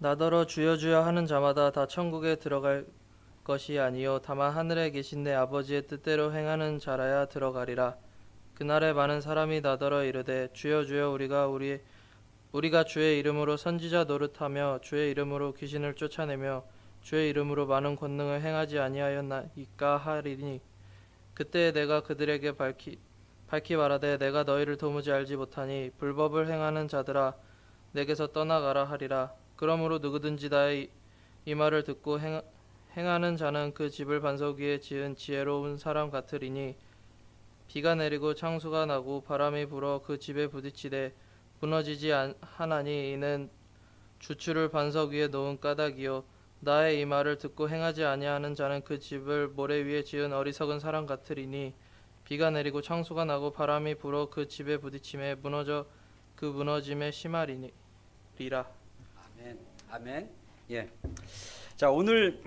나더러 주여 주여 하는 자마다 다 천국에 들어갈 것이 아니요 다만 하늘에 계신 내 아버지의 뜻대로 행하는 자라야 들어가리라. 그날에 많은 사람이 나더러 이르되 주여 주여 우리가 주의 이름으로 선지자 노릇하며 주의 이름으로 귀신을 쫓아내며 주의 이름으로 많은 권능을 행하지 아니하였나이까 하리니 그때 내가 그들에게 밝히 말하되 내가 너희를 도무지 알지 못하니 불법을 행하는 자들아 내게서 떠나가라 하리라. 그러므로 누구든지 나의 이 말을 듣고 행하는 자는 그 집을 반석 위에 지은 지혜로운 사람 같으리니 비가 내리고 창수가 나고 바람이 불어 그 집에 부딪히되 무너지지 하나니 이는 주추를 반석 위에 놓은 까닭이요 나의 이 말을 듣고 행하지 아니하는 자는 그 집을 모래 위에 지은 어리석은 사람 같으리니 비가 내리고 창수가 나고 바람이 불어 그 집에 부딪힘에 그 무너짐에 심하리라. 아멘. 아멘. 예. 자, 오늘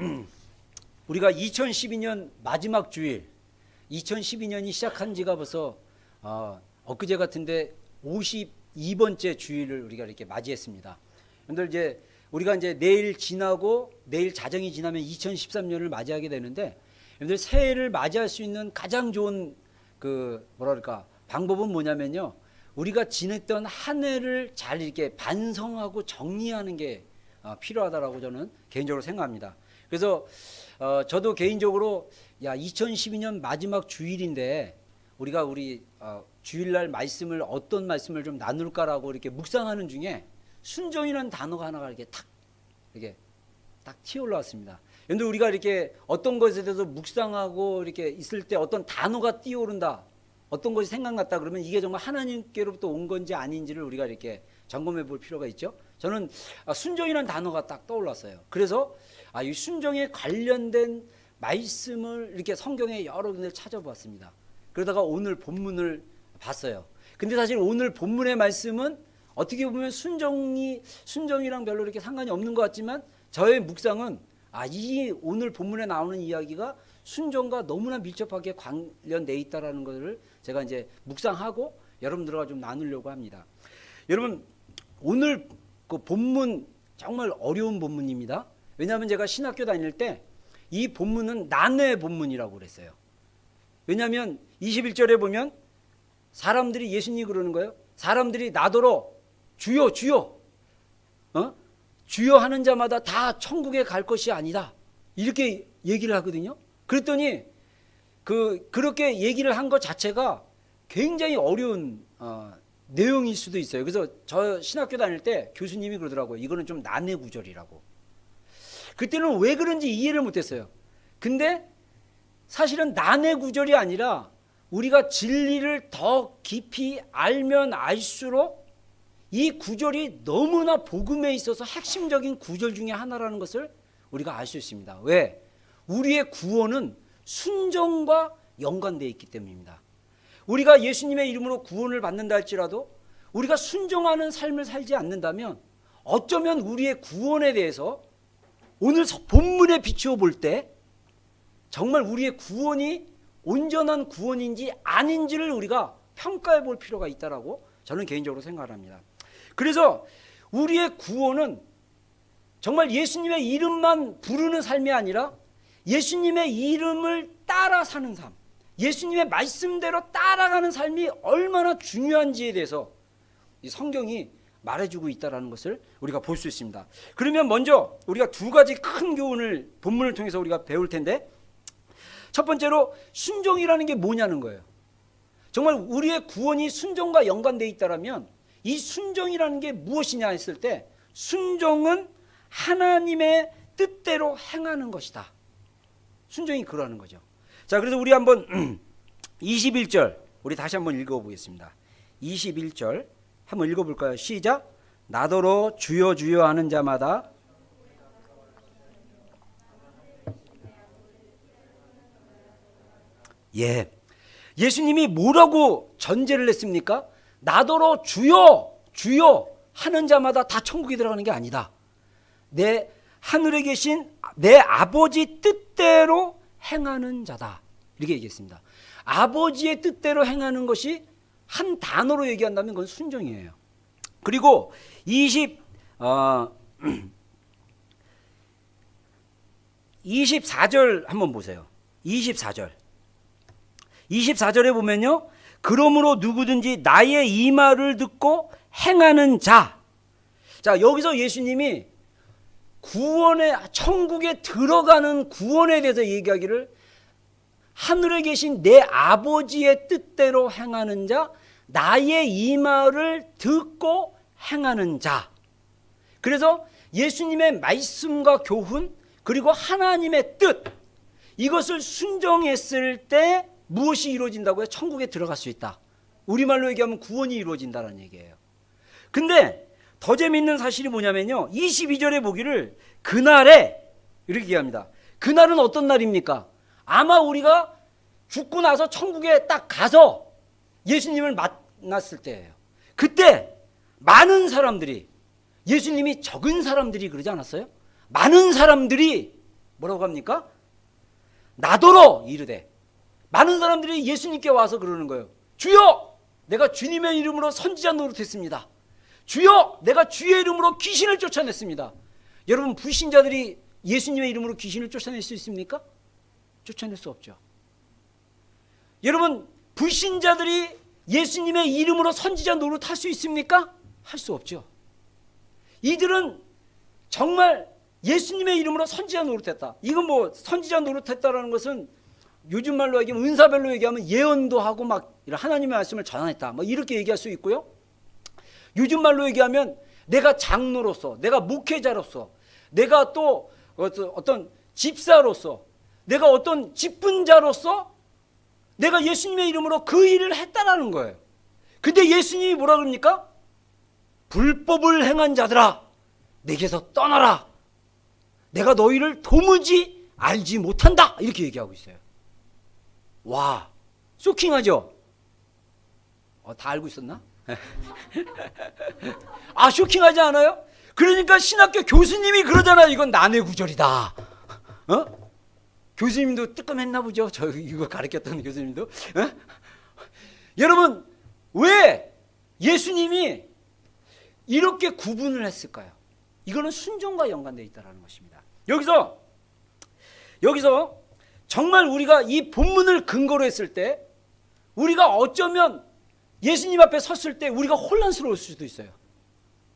우리가 2012년 마지막 주일, 2012년이 시작한 지가 벌써 엊그제 같은데 52번째 주일을 우리가 이렇게 맞이했습니다. 여러분들 이제 우리가 이제 내일 지나고 내일 자정이 지나면 2013년을 맞이하게 되는데, 여러분들 새해를 맞이할 수 있는 가장 좋은 방법은 뭐냐면요, 우리가 지냈던 한 해를 잘 이렇게 반성하고 정리하는 게 필요하다라고 저는 개인적으로 생각합니다. 그래서 저도 개인적으로 2012년 마지막 주일인데 우리가 주일날 말씀을 어떤 말씀을 좀 나눌까라고 이렇게 묵상하는 중에 순종이라는 단어가 하나가 이렇게 딱 튀어 올라왔습니다. 그런데 우리가 이렇게 어떤 것에 대해서 묵상하고 이렇게 있을 때 어떤 단어가 뛰어오른다, 어떤 것이 생각났다 그러면 이게 정말 하나님께로부터 온 건지 아닌지를 우리가 이렇게 점검해 볼 필요가 있죠. 저는 순종이라는 단어가 딱 떠올랐어요. 그래서 이 순종에 관련된 말씀을 이렇게 성경에 여러 군데 찾아보았습니다. 그러다가 오늘 본문을 봤어요. 근데 사실 오늘 본문의 말씀은 어떻게 보면 순종이랑 별로 이렇게 상관이 없는 것 같지만, 저의 묵상은 이 오늘 본문에 나오는 이야기가 순종과 너무나 밀접하게 관련돼 있다라는 것을 제가 이제 묵상하고 여러분들과 좀 나누려고 합니다. 여러분, 오늘 그 본문 정말 어려운 본문입니다. 왜냐하면 제가 신학교 다닐 때 이 본문은 난해 본문이라고 그랬어요. 왜냐하면 21절에 보면 사람들이, 예수님이 그러는 거예요. 사람들이 나더러 주여 주여 주여 하는 자마다 다 천국에 갈 것이 아니다, 이렇게 얘기를 하거든요. 그랬더니 그렇게 얘기를 한 것 자체가 굉장히 어려운 내용일 수도 있어요. 그래서 저 신학교 다닐 때 교수님이 그러더라고요. 이거는 좀 난해 구절이라고. 그때는 왜 그런지 이해를 못했어요. 근데 사실은 난해 구절이 아니라 우리가 진리를 더 깊이 알면 알수록 이 구절이 너무나 복음에 있어서 핵심적인 구절 중에 하나라는 것을 우리가 알 수 있습니다. 왜? 우리의 구원은 순종과 연관되어 있기 때문입니다. 우리가 예수님의 이름으로 구원을 받는다 할지라도 우리가 순종하는 삶을 살지 않는다면 어쩌면 우리의 구원에 대해서 오늘 본문에 비추어 볼 때 정말 우리의 구원이 온전한 구원인지 아닌지를 우리가 평가해 볼 필요가 있다라고 저는 개인적으로 생각을 합니다. 그래서 우리의 구원은 정말 예수님의 이름만 부르는 삶이 아니라 예수님의 이름을 따라 사는 삶, 예수님의 말씀대로 따라가는 삶이 얼마나 중요한지에 대해서 이 성경이 말해주고 있다는 것을 우리가 볼 수 있습니다. 그러면 먼저 우리가 두 가지 큰 교훈을 본문을 통해서 우리가 배울 텐데, 첫 번째로 순종이라는 게 뭐냐는 거예요. 정말 우리의 구원이 순종과 연관되어 있다면 이 순종이라는 게 무엇이냐 했을 때, 순종은 하나님의 뜻대로 행하는 것이다. 순종이 그러는 거죠. 자, 그래서 우리 한번 21절 우리 다시 한번 읽어보겠습니다. 21절 한번 읽어볼까요? 시작. 나더러 주여 주여 하는 자마다 예수님이 뭐라고 전제를 했습니까? 나더러 주여 주여 하는 자마다 다 천국에 들어가는 게 아니다. 내 하늘에 계신 내 아버지 뜻대로 행하는 자다, 이렇게 얘기했습니다. 아버지의 뜻대로 행하는 것이 한 단어로 얘기한다면 그건 순종이에요. 그리고 24절 한번 보세요. 24절. 24절에 보면요. 그러므로 누구든지 나의 이 말을 듣고 행하는 자. 자, 여기서 예수님이 구원의, 천국에 들어가는 구원에 대해서 얘기하기를 하늘에 계신 내 아버지의 뜻대로 행하는 자, 나의 이 말을 듣고 행하는 자. 그래서 예수님의 말씀과 교훈, 그리고 하나님의 뜻, 이것을 순종했을 때 무엇이 이루어진다고요? 천국에 들어갈 수 있다. 우리말로 얘기하면 구원이 이루어진다는 얘기예요. 근데 더 재미있는 사실이 뭐냐면요, 22절에 보기를 그날에 이렇게 얘기합니다. 그날은 어떤 날입니까? 아마 우리가 죽고 나서 천국에 딱 가서 예수님을 만났을 때예요. 그때 많은 사람들이, 예수님이 적은 사람들이 그러지 않았어요? 많은 사람들이 뭐라고 합니까? 나더러 이르되, 많은 사람들이 예수님께 와서 그러는 거예요. 주여, 내가 주님의 이름으로 선지자 노릇했습니다. 주여, 내가 주의 이름으로 귀신을 쫓아냈습니다. 여러분, 불신자들이 예수님의 이름으로 귀신을 쫓아낼 수 있습니까? 쫓아낼 수 없죠. 여러분, 불신자들이 예수님의 이름으로 선지자 노릇할 수 있습니까? 할 수 없죠. 이들은 정말 예수님의 이름으로 선지자 노릇했다. 이건 뭐 선지자 노릇했다라는 것은 요즘 말로 얘기하면, 은사별로 얘기하면 예언도 하고 막 하나님의 말씀을 전했다, 뭐 이렇게 얘기할 수 있고요. 요즘 말로 얘기하면 내가 장로로서, 내가 목회자로서, 내가 또 어떤 집사로서, 내가 어떤 직분자로서 내가 예수님의 이름으로 그 일을 했다라는 거예요. 근데 예수님이 뭐라 그럽니까? 불법을 행한 자들아, 내게서 떠나라. 내가 너희를 도무지 알지 못한다. 이렇게 얘기하고 있어요. 와, 쇼킹하죠? 다 알고 있었나? 아, 쇼킹하지 않아요? 그러니까 신학교 교수님이 그러잖아요. 이건 난해 구절이다. 교수님도 뜨끔했나 보죠. 저 이거 가르쳤던 교수님도. 여러분, 왜 예수님이 이렇게 구분을 했을까요? 이거는 순종과 연관되어 있다는 것입니다. 여기서 정말 우리가 이 본문을 근거로 했을 때, 우리가 어쩌면 예수님 앞에 섰을 때 우리가 혼란스러울 수도 있어요.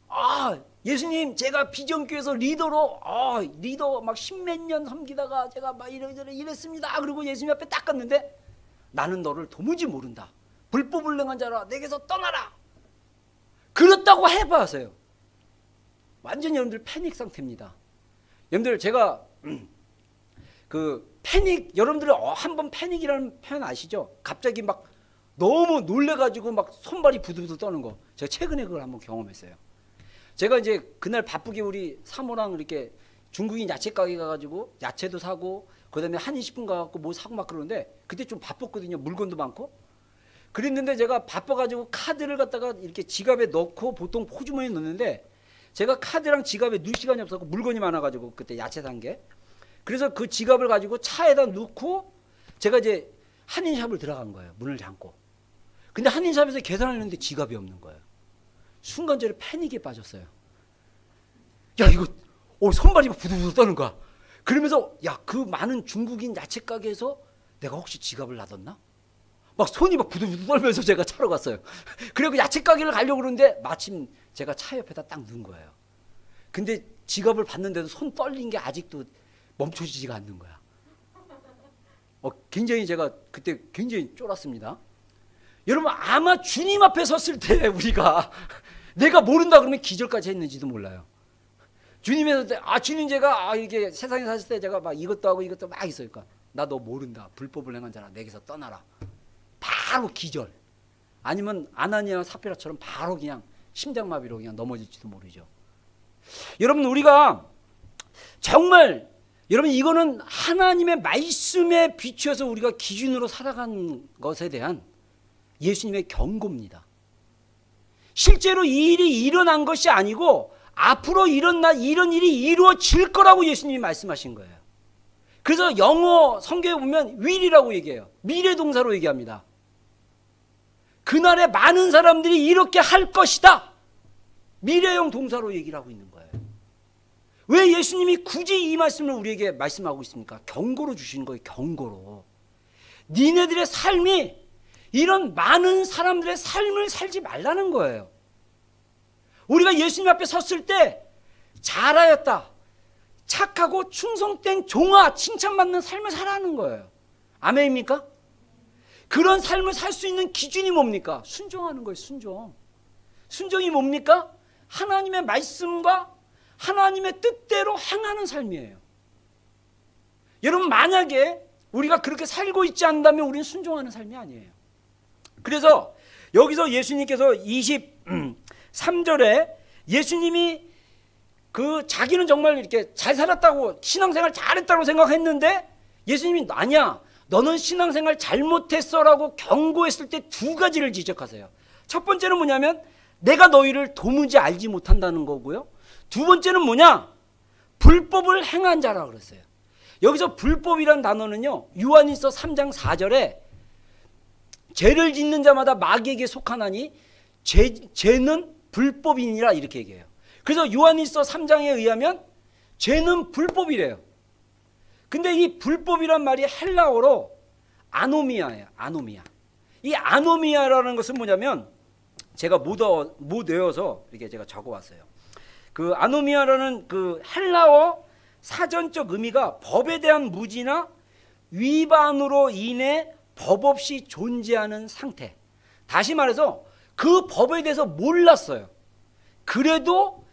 아, 예수님, 제가 비전교회에서 리더로 리더 막 십몇 년 섬기다가 제가 막 이러저러 이랬습니다. 그리고 예수님 앞에 딱 갔는데 나는 너를 도무지 모른다. 불법을 행한 자라, 내게서 떠나라. 그렇다고 해봐서요, 완전히 여러분들 패닉 상태입니다. 여러분들, 제가 그 패닉, 여러분들이 한번 패닉이라는 표현 아시죠? 갑자기 막 너무 놀래가지고 막 손발이 부들부들 떠는 거. 제가 최근에 그걸 한번 경험했어요. 제가 이제 그날 바쁘게 우리 사모랑 이렇게 중국인 야채 가게 가가지고 야채도 사고, 그 다음에 한인식품 가갖고 뭐 사고 막 그러는데, 그때 좀 바빴거든요. 물건도 많고. 그랬는데 제가 바빠가지고 카드를 갖다가 이렇게 지갑에 넣고 보통 포주머니에 넣는데, 제가 카드랑 지갑에 넣을 시간이 없었고 물건이 많아가지고 그때 야채 산 게. 그래서 그 지갑을 가지고 차에다 넣고 제가 이제 한인샵을 들어간 거예요. 문을 잠고. 근데 한인샵에서 계산하려는데 지갑이 없는 거예요. 순간 저를 패닉에 빠졌어요. 야, 이거 손발이 막 부들부들 떠는 거야. 그러면서 야, 그 많은 중국인 야채 가게에서 내가 혹시 지갑을 놔뒀나? 막 손이 막 부들부들 떨면서 제가 차로 갔어요. 그리고 야채 가게를 가려고 그러는데 마침 제가 차 옆에다 딱 넣은 거예요. 근데 지갑을 봤는데도 손 떨린 게 아직도 멈춰지지가 않는 거야. 굉장히 제가 그때 굉장히 쫄았습니다. 여러분, 아마 주님 앞에 섰을 때 우리가 내가 모른다 그러면 기절까지 했는지도 몰라요. 주님에서 주님, 제가 이게 세상에 사실 때 제가 막 이것도 하고 이것도 막 있으니까, 나 너 모른다. 불법을 행한 자라, 내게서 떠나라. 바로 기절. 아니면 아나니아와 삽비라처럼 바로 그냥 심장마비로 그냥 넘어질지도 모르죠. 여러분, 우리가 정말, 여러분, 이거는 하나님의 말씀에 비추어서 우리가 기준으로 살아간 것에 대한 예수님의 경고입니다. 실제로 이 일이 일어난 것이 아니고 앞으로 이런 일이 이루어질 거라고 예수님이 말씀하신 거예요. 그래서 영어 성경에 보면 will이라고 얘기해요. 미래 동사로 얘기합니다. 그날에 많은 사람들이 이렇게 할 것이다. 미래형 동사로 얘기를 하고 있는 거예요. 왜 예수님이 굳이 이 말씀을 우리에게 말씀하고 있습니까? 경고로 주시는 거예요. 경고로. 니네들의 삶이 이런 많은 사람들의 삶을 살지 말라는 거예요. 우리가 예수님 앞에 섰을 때 잘하였다, 착하고 충성된 종아, 칭찬받는 삶을 살아가는 거예요. 아멘입니까? 그런 삶을 살 수 있는 기준이 뭡니까? 순종하는 거예요. 순종. 순종이 뭡니까? 하나님의 말씀과 하나님의 뜻대로 행하는 삶이에요. 여러분, 만약에 우리가 그렇게 살고 있지 않다면 우리는 순종하는 삶이 아니에요. 그래서 여기서 예수님께서 23절에 예수님이 자기는 정말 이렇게 잘 살았다고, 신앙생활 잘했다고 생각했는데 예수님이 아니야, 너는 신앙생활 잘못했어라고 경고했을 때 두 가지를 지적하세요. 첫 번째는 뭐냐면 내가 너희를 도무지 알지 못한다는 거고요. 두 번째는 뭐냐? 불법을 행한 자라 그랬어요. 여기서 불법이란 단어는요, 요한일서 3장 4절에 죄를 짓는 자마다 마귀에게 속하나니 죄는 불법이니라 이렇게 얘기해요. 그래서 요한일서 3장에 의하면 죄는 불법이래요. 근데 이 불법이란 말이 헬라어로 아노미아예요. 아노미아. 이 아노미아라는 것은 뭐냐면 제가 못 외워서 이렇게 제가 적어왔어요. 그 아노미아라는 그 헬라어 사전적 의미가 법에 대한 무지나 위반으로 인해 법 없이 존재하는 상태. 다시 말해서 그 법에 대해서 몰랐어요. 그래도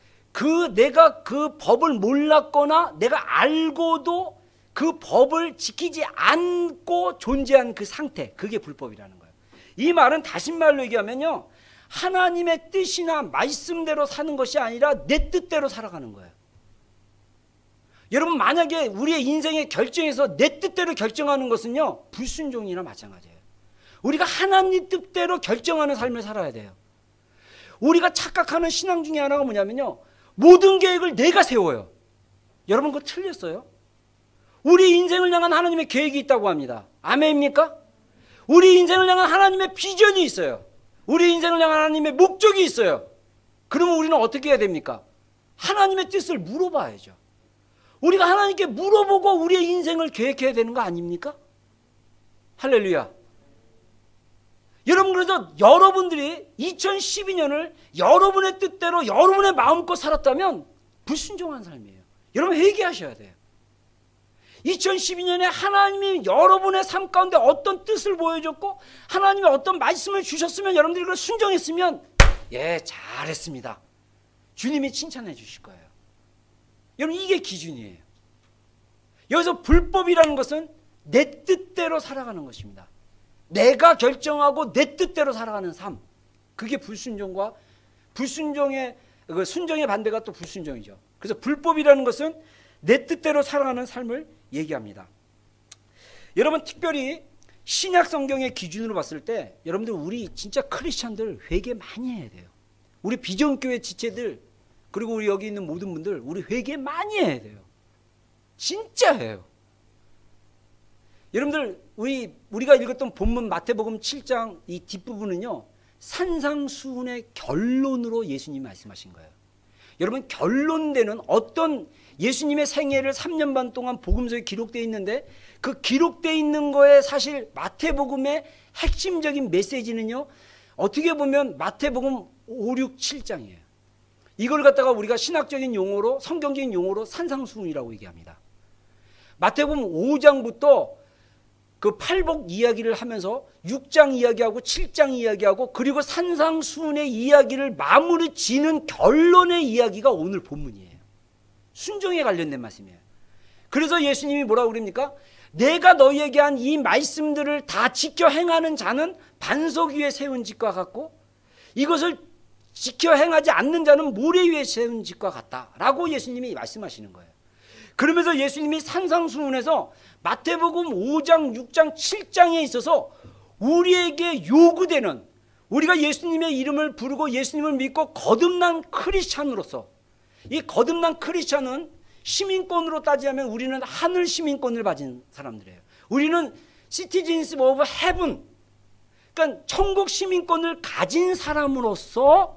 내가 그 법을 몰랐거나 내가 알고도 그 법을 지키지 않고 존재한 그 상태, 그게 불법이라는 거예요. 이 말은 다시 말로 얘기하면요, 하나님의 뜻이나 말씀대로 사는 것이 아니라 내 뜻대로 살아가는 거예요. 여러분, 만약에 우리의 인생의 결정에서 내 뜻대로 결정하는 것은요, 불순종이나 마찬가지예요. 우리가 하나님 뜻대로 결정하는 삶을 살아야 돼요. 우리가 착각하는 신앙 중에 하나가 뭐냐면요, 모든 계획을 내가 세워요. 여러분, 그거 틀렸어요. 우리 인생을 향한 하나님의 계획이 있다고 합니다. 아멘입니까? 우리 인생을 향한 하나님의 비전이 있어요. 우리 인생을 향한 하나님의 목적이 있어요. 그러면 우리는 어떻게 해야 됩니까? 하나님의 뜻을 물어봐야죠. 우리가 하나님께 물어보고 우리의 인생을 계획해야 되는 거 아닙니까? 할렐루야. 여러분, 그래서 여러분들이 2012년을 여러분의 뜻대로 여러분의 마음껏 살았다면 불순종한 삶이에요. 여러분, 회개하셔야 돼요. 2012년에 하나님이 여러분의 삶 가운데 어떤 뜻을 보여줬고 하나님이 어떤 말씀을 주셨으면 여러분들이 그걸 순종했으면 예, 잘했습니다, 주님이 칭찬해 주실 거예요. 여러분, 이게 기준이에요. 여기서 불법이라는 것은 내 뜻대로 살아가는 것입니다. 내가 결정하고 내 뜻대로 살아가는 삶, 그게 불순종과 순종의 반대가 또 불순종이죠. 그래서 불법이라는 것은 내 뜻대로 살아가는 삶을 얘기합니다. 여러분, 특별히 신약 성경의 기준으로 봤을 때 여러분들, 우리 진짜 크리스찬들 회개 많이 해야 돼요. 우리 비전교회 지체들, 그리고 우리 여기 있는 모든 분들, 우리 회개 많이 해야 돼요. 진짜 해요. 여러분들, 우리가 읽었던 본문 마태복음 7장 이 뒷부분은요, 산상수훈의 결론으로 예수님이 말씀하신 거예요. 여러분, 결론되는 어떤 예수님의 생애를 3년 반 동안 복음서에 기록되어 있는데 그 기록되어 있는 거에 사실 마태복음의 핵심적인 메시지는요, 어떻게 보면 마태복음 5, 6, 7장이에요. 이걸 갖다가 우리가 신학적인 용어로, 성경적인 용어로 산상수훈이라고 얘기합니다. 마태복음 5장부터 그 팔복 이야기를 하면서 6장 이야기하고 7장 이야기하고 그리고 산상수훈의 이야기를 마무리 지는 결론의 이야기가 오늘 본문이에요. 순종에 관련된 말씀이에요. 그래서 예수님이 뭐라고 그럽니까? 내가 너희에게 한 이 말씀들을 다 지켜 행하는 자는 반석 위에 세운 집과 같고 이것을 지켜 행하지 않는 자는 모래 위에 세운 집과 같다라고 예수님이 말씀하시는 거예요. 그러면서 예수님이 산상수훈에서 마태복음 5장, 6장, 7장에 있어서 우리에게 요구되는, 우리가 예수님의 이름을 부르고 예수님을 믿고 거듭난 크리스찬으로서, 이 거듭난 크리스찬은 시민권으로 따지자면 우리는 하늘 시민권을 가진 사람들이에요. 우리는 시티즌스 오브 헤븐, 그러니까 천국 시민권을 가진 사람으로서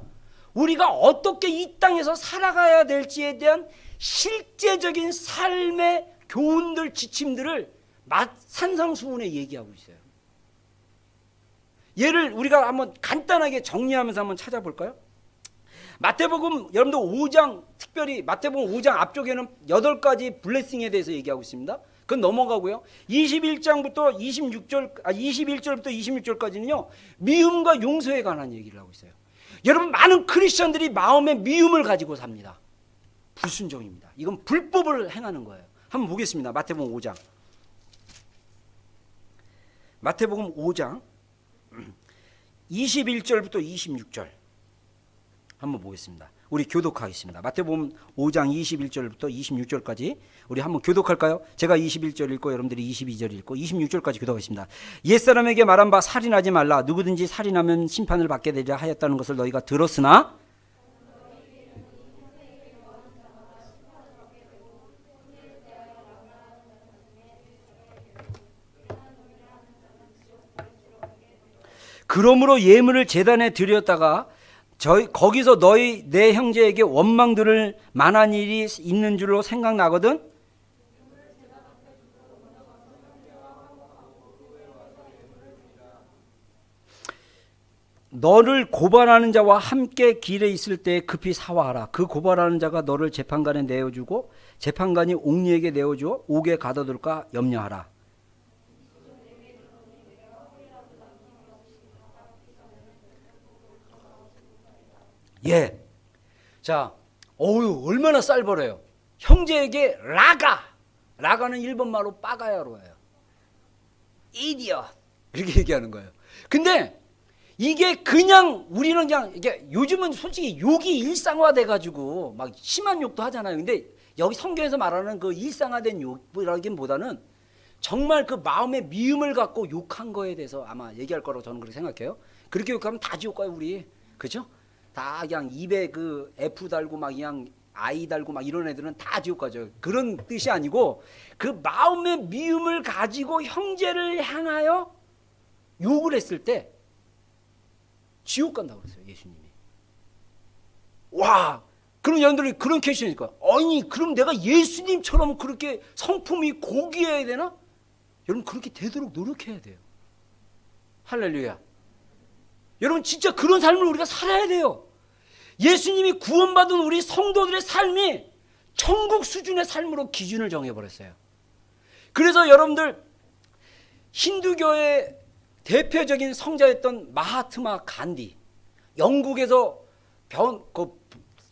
우리가 어떻게 이 땅에서 살아가야 될지에 대한 실제적인 삶의 교훈들, 지침들을 산상수훈에 얘기하고 있어요. 얘를 우리가 한번 간단하게 정리하면서 한번 찾아볼까요? 마태복음 여러분들 5장, 특별히 마태복음 5장 앞쪽에는 8가지 블레싱에 대해서 얘기하고 있습니다. 그건 넘어가고요. 21장부터 21절부터 26절까지는요. 미움과 용서에 관한 얘기를 하고 있어요. 여러분, 많은 크리스천들이 마음에 미움을 가지고 삽니다. 불순종입니다. 이건 불법을 행하는 거예요. 한번 보겠습니다. 마태복음 5장. 마태복음 5장 21절부터 26절 한번 보겠습니다. 우리 교독하겠습니다. 마태복음 5장 21절부터 26절까지 우리 한번 교독할까요? 제가 21절 읽고 여러분들이 22절 읽고 26절까지 교독하겠습니다. 옛사람에게 말한 바 살인하지 말라. 누구든지 살인하면 심판을 받게 되리라 하였다는 것을 너희가 들었으나 그러므로 예물을 제단에 드렸다가 거기서 내 형제에게 원망 들을 만한 일이 있는 줄로 생각나거든. 너를 고발하는 자와 함께 길에 있을 때 급히 사화하라. 그 고발하는 자가 너를 재판관에 내어주고 재판관이 옥리에게 내어주어 옥에 가둬둘까 염려하라. 예. 자, 얼마나 쌀벌해요. 형제에게 라가는 일본말로 빠가야로 해요. 이디엇 이렇게 얘기하는 거예요. 근데 이게 그냥 우리는 그냥 이게 요즘은 솔직히 욕이 일상화돼 가지고 막 심한 욕도 하잖아요. 근데 여기 성경에서 말하는 그 일상화된 욕이라기보다는 정말 그 마음의 미움을 갖고 욕한 거에 대해서 아마 얘기할 거라고 저는 그렇게 생각해요. 그렇게 욕하면 다 지옥 가요, 우리. 그렇죠? 다 그냥 입에 그 F 달고 막 그냥 I 달고 막 이런 애들은 다 지옥 가죠. 그런 뜻이 아니고 그 마음의 미움을 가지고 형제를 향하여 욕을 했을 때 지옥 간다고 그랬어요, 예수님이. 와, 그럼 여러분들이 그런 캐시니까 아니 그럼 내가 예수님처럼 그렇게 성품이 고귀해야 되나? 여러분 그렇게 되도록 노력해야 돼요. 할렐루야. 여러분 진짜 그런 삶을 우리가 살아야 돼요. 예수님이 구원받은 우리 성도들의 삶이 천국 수준의 삶으로 기준을 정해버렸어요. 그래서 여러분들 힌두교의 대표적인 성자였던 마하트마 간디, 영국에서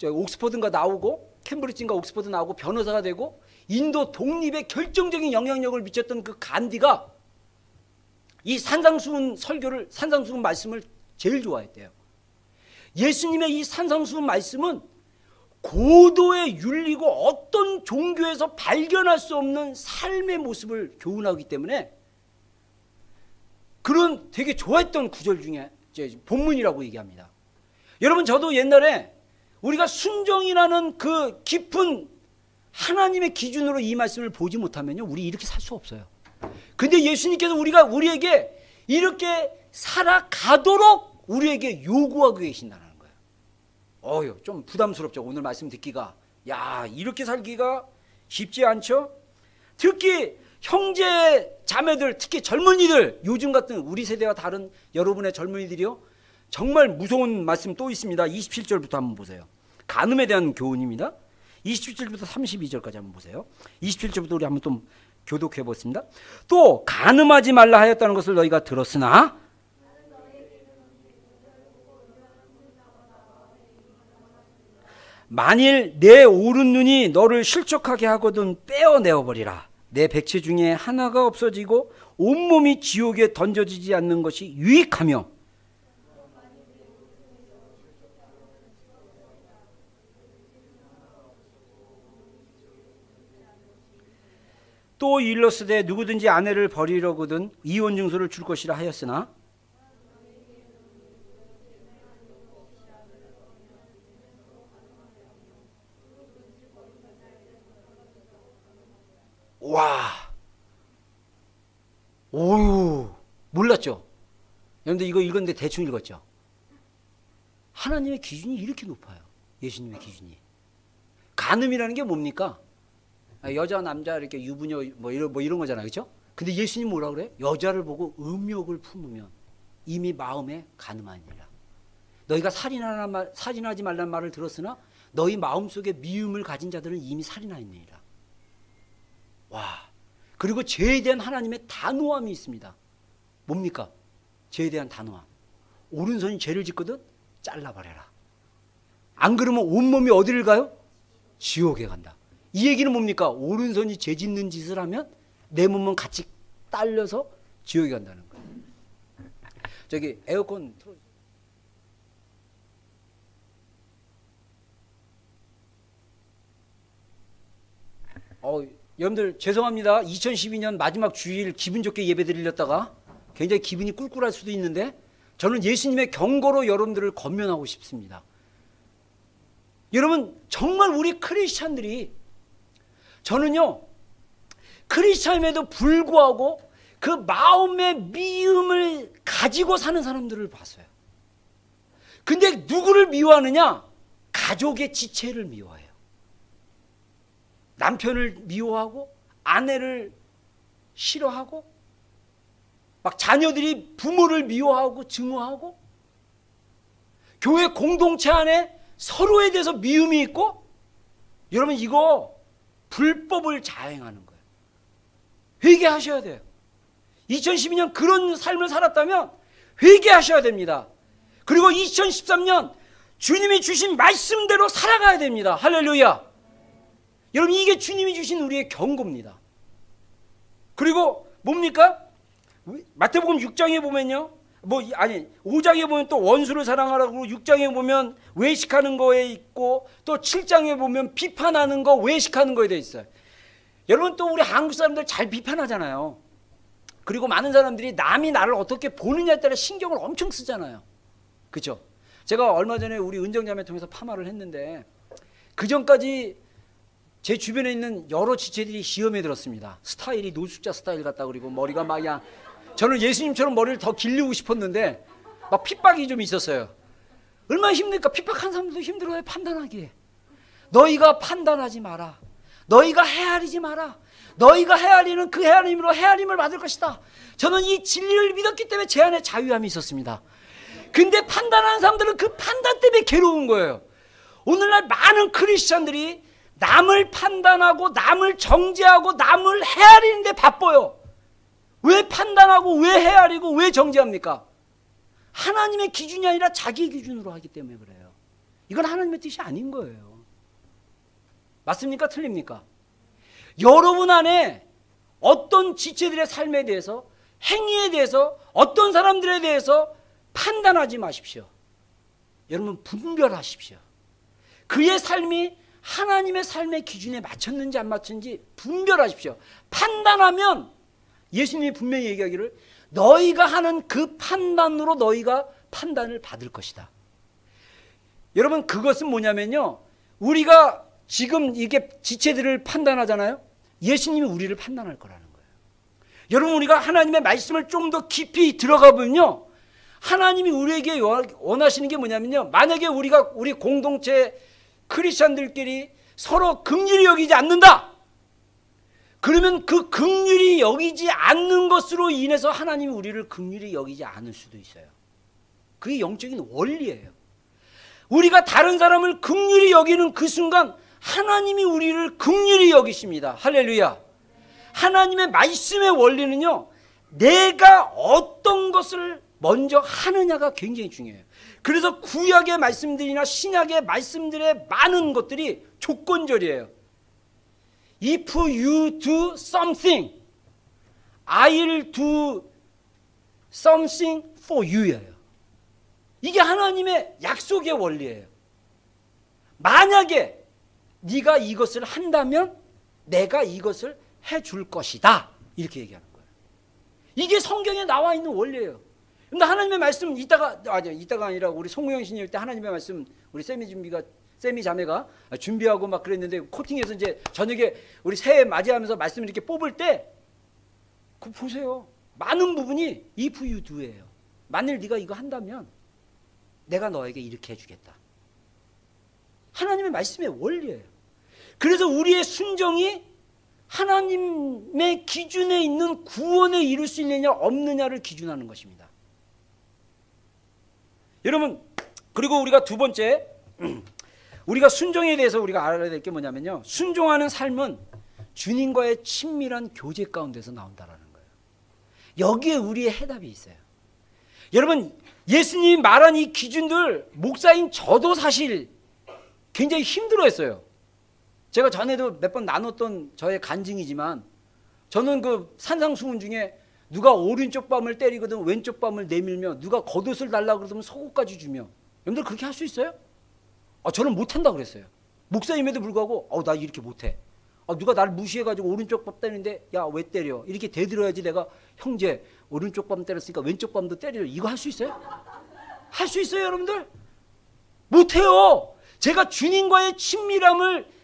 옥스퍼드인가 나오고 캠브리지인가 옥스퍼드 나오고 변호사가 되고 인도 독립에 결정적인 영향력을 미쳤던 그 간디가 이 산상수훈 말씀을 제일 좋아했대요. 예수님의 이 산상수훈 말씀은 고도의 윤리고 어떤 종교에서 발견할 수 없는 삶의 모습을 교훈하기 때문에 그런 되게 좋아했던 구절 중에 본문이라고 얘기합니다. 여러분 저도 옛날에 우리가 순종이라는 그 깊은 하나님의 기준으로 이 말씀을 보지 못하면요 우리 이렇게 살 수 없어요. 근데 예수님께서 우리에게 이렇게 살아가도록 우리에게 요구하고 계신다는 거예요. 좀 부담스럽죠. 오늘 말씀 듣기가. 야, 이렇게 살기가 쉽지 않죠? 특히 형제 자매들, 특히 젊은이들, 요즘 같은 우리 세대와 다른 여러분의 젊은이들이요 정말 무서운 말씀 또 있습니다. 27절부터 한번 보세요. 간음에 대한 교훈입니다. 27절부터 32절까지 한번 보세요. 27절부터 우리 한번 좀 교독해 보겠습니다. 또 간음하지 말라 하였다는 것을 너희가 들었으나 만일 내 오른 눈이 너를 실족하게 하거든 떼어내어 버리라. 내 백체 중에 하나가 없어지고 온몸이 지옥에 던져지지 않는 것이 유익하며 또 일러스되 누구든지 아내를 버리려거든 이혼 증서를 줄 것이라 하였으나 와, 몰랐죠? 여러분들 이거 읽었는데 대충 읽었죠? 하나님의 기준이 이렇게 높아요. 예수님의 기준이. 간음이라는 게 뭡니까? 여자 남자 이렇게 유부녀 뭐 이런 거잖아요, 그렇죠? 근데 예수님 뭐라 그래? 여자를 보고 음욕을 품으면 이미 마음에 간음하니라. 너희가 살인하지 말라는 말을 들었으나 너희 마음속에 미움을 가진 자들은 이미 살인하였느니라. 와. 그리고 죄에 대한 하나님의 단호함이 있습니다. 뭡니까? 죄에 대한 단호함. 오른손이 죄를 짓거든 잘라버려라. 안 그러면 온몸이 어디를 가요? 지옥에 간다. 이 얘기는 뭡니까? 오른손이 죄 짓는 짓을 하면 내 몸은 같이 딸려서 지옥에 간다는 거예요. 저기 에어컨 틀어. 여러분들 죄송합니다. 2012년 마지막 주일 기분 좋게 예배 드리렸다가 굉장히 기분이 꿀꿀할 수도 있는데 저는 예수님의 경고로 여러분들을 권면하고 싶습니다. 여러분 정말 우리 크리스찬들이, 저는요 크리스찬임에도 불구하고 그 마음의 미움을 가지고 사는 사람들을 봤어요. 근데 누구를 미워하느냐? 가족의 지체를 미워해요. 남편을 미워하고 아내를 싫어하고 막 자녀들이 부모를 미워하고 증오하고 교회 공동체 안에 서로에 대해서 미움이 있고, 여러분 이거 불법을 자행하는 거예요. 회개하셔야 돼요. 2012년 그런 삶을 살았다면 회개하셔야 됩니다. 그리고 2013년 주님이 주신 말씀대로 살아가야 됩니다. 할렐루야. 여러분 이게 주님이 주신 우리의 경고입니다. 그리고 뭡니까? 마태복음 6장에 보면요, 5장에 보면 또 원수를 사랑하라고, 6장에 보면 외식하는 거에 있고, 또 7장에 보면 비판하는 거, 외식하는 거에 되어 있어요. 여러분 또 우리 한국 사람들 잘 비판하잖아요. 그리고 많은 사람들이 남이 나를 어떻게 보느냐에 따라 신경을 엄청 쓰잖아요. 그죠? 제가 얼마 전에 우리 은정자매 통해서 파마를 했는데 그 전까지 제 주변에 있는 여러 지체들이 시험에 들었습니다. 스타일이 노숙자 스타일 같다 그리고 머리가 막 그냥, 저는 예수님처럼 머리를 더 길르고 싶었는데 막 핍박이 좀 있었어요. 얼마나 힘들까? 핍박한 사람들도 힘들어요. 판단하기에. 너희가 판단하지 마라. 너희가 헤아리지 마라. 너희가 헤아리는 그 헤아림으로 헤아림을 받을 것이다. 저는 이 진리를 믿었기 때문에 제 안에 자유함이 있었습니다. 근데 판단하는 사람들은 그 판단 때문에 괴로운 거예요. 오늘날 많은 크리스찬들이 남을 판단하고 남을 정죄하고 남을 헤아리는 데 바빠요. 왜 판단하고 왜 헤아리고 왜 정죄합니까? 하나님의 기준이 아니라 자기 기준으로 하기 때문에 그래요. 이건 하나님의 뜻이 아닌 거예요. 맞습니까? 틀립니까? 여러분 안에 어떤 지체들의 삶에 대해서, 행위에 대해서, 어떤 사람들에 대해서 판단하지 마십시오. 여러분 분별하십시오. 그의 삶이 하나님의 삶의 기준에 맞췄는지 안 맞췄는지 분별하십시오. 판단하면 예수님이 분명히 얘기하기를 너희가 하는 그 판단으로 너희가 판단을 받을 것이다. 여러분 그것은 뭐냐면요, 우리가 지금 이게 지체들을 판단하잖아요. 예수님이 우리를 판단할 거라는 거예요. 여러분 우리가 하나님의 말씀을 좀 더 깊이 들어가 보면요, 하나님이 우리에게 원하시는 게 뭐냐면요, 만약에 우리 공동체 크리스찬들끼리 서로 긍휼히 여기지 않는다, 그러면 그 긍휼히 여기지 않는 것으로 인해서 하나님이 우리를 긍휼히 여기지 않을 수도 있어요. 그게 영적인 원리예요. 우리가 다른 사람을 긍휼히 여기는 그 순간 하나님이 우리를 긍휼히 여기십니다. 할렐루야. 하나님의 말씀의 원리는요, 내가 어떤 것을 먼저 하느냐가 굉장히 중요해요. 그래서 구약의 말씀들이나 신약의 말씀들의 많은 것들이 조건절이에요. If you do something, I'll do something for you예요. 이게 하나님의 약속의 원리예요. 만약에 네가 이것을 한다면 내가 이것을 해줄 것이다, 이렇게 얘기하는 거예요. 이게 성경에 나와 있는 원리예요. 근데 하나님의 말씀 이따가 아니라 우리 송우영 신일 때 하나님의 말씀 우리 세미 자매가 준비하고 막 그랬는데, 코팅해서 이제 저녁에 우리 새해 맞이하면서 말씀을 이렇게 뽑을 때 그거 보세요. 많은 부분이 if you do예요. 만일 네가 이거 한다면 내가 너에게 이렇게 해주겠다. 하나님의 말씀의 원리예요. 그래서 우리의 순종이 하나님의 기준에 있는 구원에 이룰 수 있느냐 없느냐를 기준하는 것입니다. 여러분, 그리고 우리가 두 번째, 우리가 순종에 대해서 우리가 알아야 될 게 뭐냐면요, 순종하는 삶은 주님과의 친밀한 교제 가운데서 나온다라는 거예요. 여기에 우리의 해답이 있어요. 여러분, 예수님이 말한 이 기준들, 목사인 저도 사실 굉장히 힘들어했어요. 제가 전에도 몇 번 나눴던 저의 간증이지만, 저는 그 산상수훈 중에 누가 오른쪽 뺨을 때리거든 왼쪽 뺨을 내밀며, 누가 겉옷을 달라고 그러면 속옷까지 주며, 여러분들 그렇게 할 수 있어요? 저는 못한다 그랬어요. 목사님에도 불구하고 나 이렇게 못해. 누가 나를 무시해가지고 오른쪽 뺨 때리는데 야 왜 때려? 이렇게 대들어야지 내가 형제 오른쪽 뺨 때렸으니까 왼쪽 뺨도 때려. 이거 할 수 있어요? 할 수 있어요 여러분들? 못해요. 제가 주님과의 친밀함을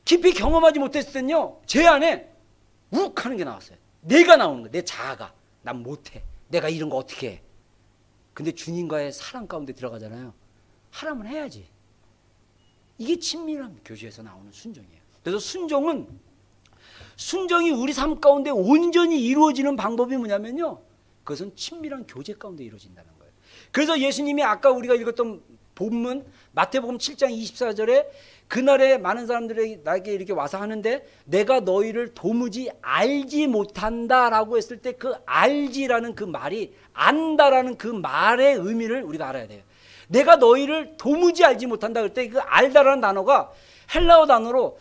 깊이 경험하지 못했을 때는요, 제 안에 욱 하는 게 나왔어요. 내가 나오는 거예요. 내 자아가. 난 못해. 내가 이런 거 어떻게 해. 근데 주님과의 사랑 가운데 들어가잖아요. 하라면 해야지. 이게 친밀한 교제에서 나오는 순종이에요. 그래서 순종이 우리 삶 가운데 온전히 이루어지는 방법이 뭐냐면요, 그것은 친밀한 교제 가운데 이루어진다는 거예요. 그래서 예수님이 아까 우리가 읽었던 본문 마태복음 7장 24절에 그날에 많은 사람들이 나에게 이렇게 와서 하는데 내가 너희를 도무지 알지 못한다라고 했을 때 그 알지라는 그 말이 안다라는 그 말의 의미를 우리가 알아야 돼요. 내가 너희를 도무지 알지 못한다 그럴 때 그 알다라는 단어가 헬라어 단어로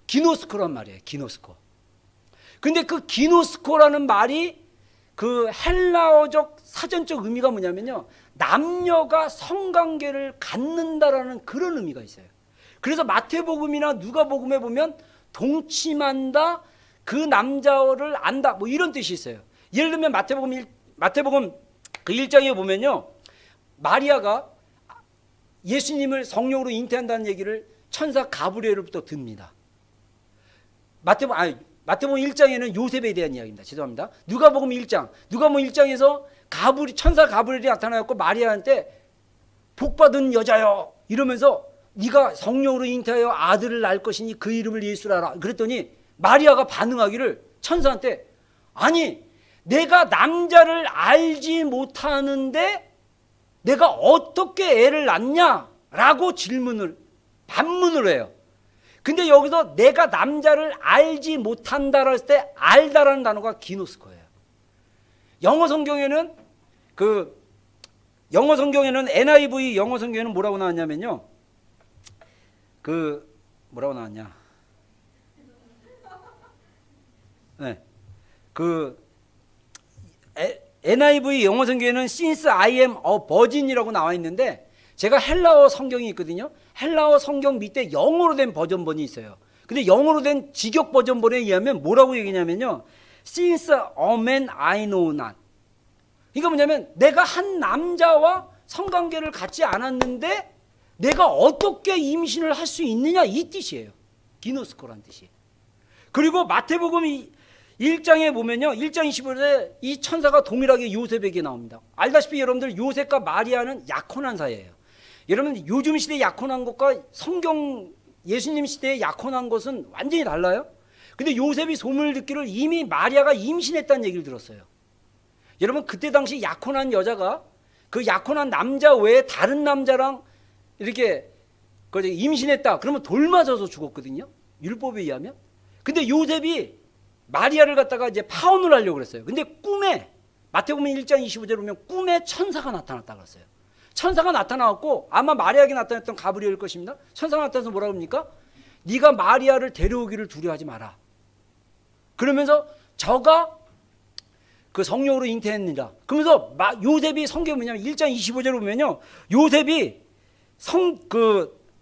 기노스코란 말이에요. 기노스코. 근데 그 기노스코라는 말이 그 헬라어적 사전적 의미가 뭐냐면요, 남녀가 성관계를 갖는다라는 그런 의미가 있어요. 그래서 마태복음이나 누가복음에 보면 동침한다, 그 남자를 안다, 뭐 이런 뜻이 있어요. 예를 들면 마태복음 그 1장에 보면요, 마리아가 예수님을 성령으로 잉태한다는 얘기를 천사 가브리엘로부터 듭니다. 마태복음 1장에는 요셉에 대한 이야기입니다. 죄송합니다. 누가복음 1장에서 천사 가브리엘이 나타나고 마리아한테 복받은 여자여 이러면서 네가 성령으로 잉태하여 아들을 낳을 것이니 그 이름을 예수라. 그랬더니 마리아가 반응하기를 천사한테, 아니 내가 남자를 알지 못하는데 내가 어떻게 애를 낳냐라고 반문을 해요. 근데 여기서 내가 남자를 알지 못한다라 했을 때 알다라는 단어가 기노스코예요. 영어 성경에는 NIV 영어 성경에는 뭐라고 나왔냐면요, 뭐라고 나왔냐? 네, NIV 영어 성경에는 Since I am a virgin이라고 나와 있는데, 제가 헬라어 성경이 있거든요. 헬라어 성경 밑에 영어로 된 버전본이 있어요. 근데 영어로 된 직역 버전본에 의하면 뭐라고 얘기냐면요, Since a man I know not. 이거 뭐냐면 내가 한 남자와 성관계를 갖지 않았는데 내가 어떻게 임신을 할 수 있느냐, 이 뜻이에요. 기노스코란 뜻이. 그리고 마태복음 1장에 보면요, 1장 25절에 이 천사가 동일하게 요셉에게 나옵니다. 알다시피 여러분들 요셉과 마리아는 약혼한 사이예요. 여러분 요즘 시대에 약혼한 것과 예수님 시대에 약혼한 것은 완전히 달라요. 근데 요셉이 소문을 듣기를 이미 마리아가 임신했다는 얘기를 들었어요. 여러분 그때 당시 약혼한 여자가 그 약혼한 남자 외에 다른 남자랑 이렇게 임신했다 그러면 돌 맞아서 죽었거든요, 율법에 의하면. 근데 요셉이 마리아를 갖다가 이제 파혼을 하려고 그랬어요. 근데 꿈에, 마태복음 1장 25절에 보면 꿈에 천사가 나타났다 그랬어요. 천사가 나타나왔고 아마 마리아에게 나타났던 가브리엘일 것입니다. 천사가 나타나서 뭐라고 합니까? 네가 마리아를 데려오기를 두려워하지 마라. 그러면서 저가 그 성령으로 잉태했느니라. 그러면서 요셉이 성경에 뭐냐면 1장 25절에 보면요, 요셉이